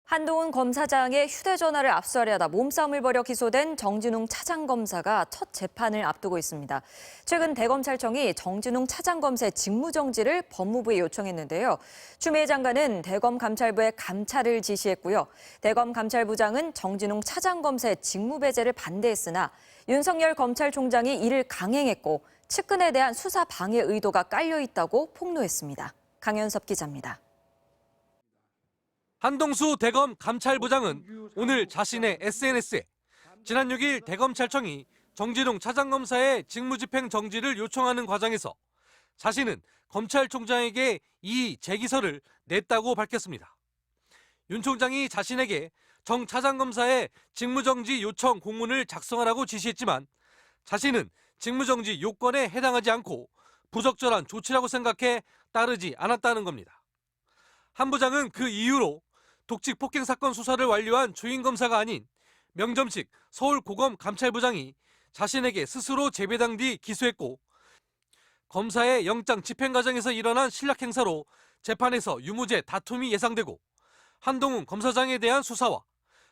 한동훈 검사장의 휴대전화를 압수하려다 몸싸움을 벌여 기소된 정진웅 차장검사가 첫 재판을 앞두고 있습니다. 최근 대검찰청이 정진웅 차장검사의 직무정지를 법무부에 요청했는데요. 추미애 장관은 대검감찰부에 감찰을 지시했고요. 대검감찰부장은 정진웅 차장검사의 직무배제를 반대했으나 윤석열 검찰총장이 이를 강행했고 측근에 대한 수사 방해 의도가 깔려 있다고 폭로했습니다. 강현섭 기자입니다. 한동수 대검 감찰부장은 오늘 자신의 SNS에 지난 6일 대검찰청이 정진웅 차장검사의 직무집행 정지를 요청하는 과정에서 자신은 검찰총장에게 이의 제기서를 냈다고 밝혔습니다. 윤 총장이 자신에게 정 차장검사의 직무정지 요청 공문을 작성하라고 지시했지만 자신은 직무정지 요건에 해당하지 않고 부적절한 조치라고 생각해 따르지 않았다는 겁니다. 한 부장은 그 이유로 독직 폭행 사건 수사를 완료한 주인 검사가 아닌 명점식 서울고검 감찰부장이 자신에게 스스로 재배당 뒤 기소했고 검사의 영장 집행 과정에서 일어난 실력 행사로 재판에서 유무죄 다툼이 예상되고 한동훈 검사장에 대한 수사와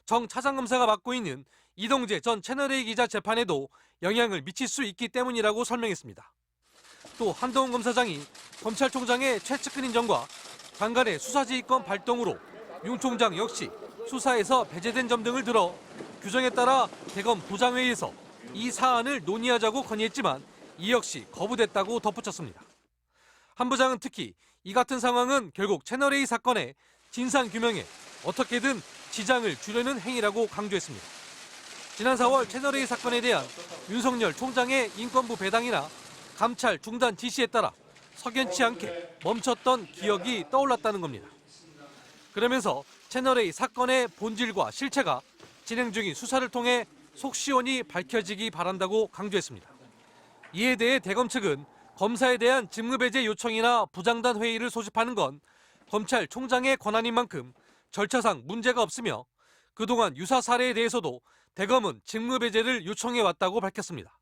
정 차장검사가 맡고 있는 이동재 전 채널A 기자 재판에도 영향을 미칠 수 있기 때문이라고 설명했습니다. 또 한동훈 검사장이 검찰총장의 최측근인 점과 장관의 수사지휘권 발동으로 윤 총장 역시 수사에서 배제된 점 등을 들어 규정에 따라 대검 부장회의에서 이 사안을 논의하자고 건의했지만 이 역시 거부됐다고 덧붙였습니다. 한 부장은 특히 이 같은 상황은 결국 채널A 사건의 진상규명에 어떻게든 지장을 주려는 행위라고 강조했습니다. 지난 4월 채널A 사건에 대한 윤석열 총장의 인권부 배당이나 감찰 중단 지시에 따라 석연치 않게 멈췄던 기억이 떠올랐다는 겁니다. 그러면서 채널A 사건의 본질과 실체가 진행 중인 수사를 통해 속 시원히 밝혀지기 바란다고 강조했습니다. 이에 대해 대검 측은 검사에 대한 직무배제 요청이나 부장단 회의를 소집하는 건 검찰총장의 권한인 만큼 절차상 문제가 없으며 그동안 유사 사례에 대해서도 대검은 직무배제를 요청해왔다고 밝혔습니다.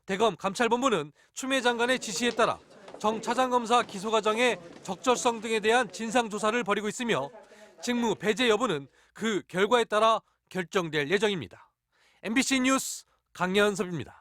대검 감찰본부는 추미애 장관의 지시에 따라 정 차장검사 기소 과정의 적절성 등에 대한 진상조사를 벌이고 있으며 직무 배제 여부는 그 결과에 따라 결정될 예정입니다. MBC 뉴스 강연섭입니다.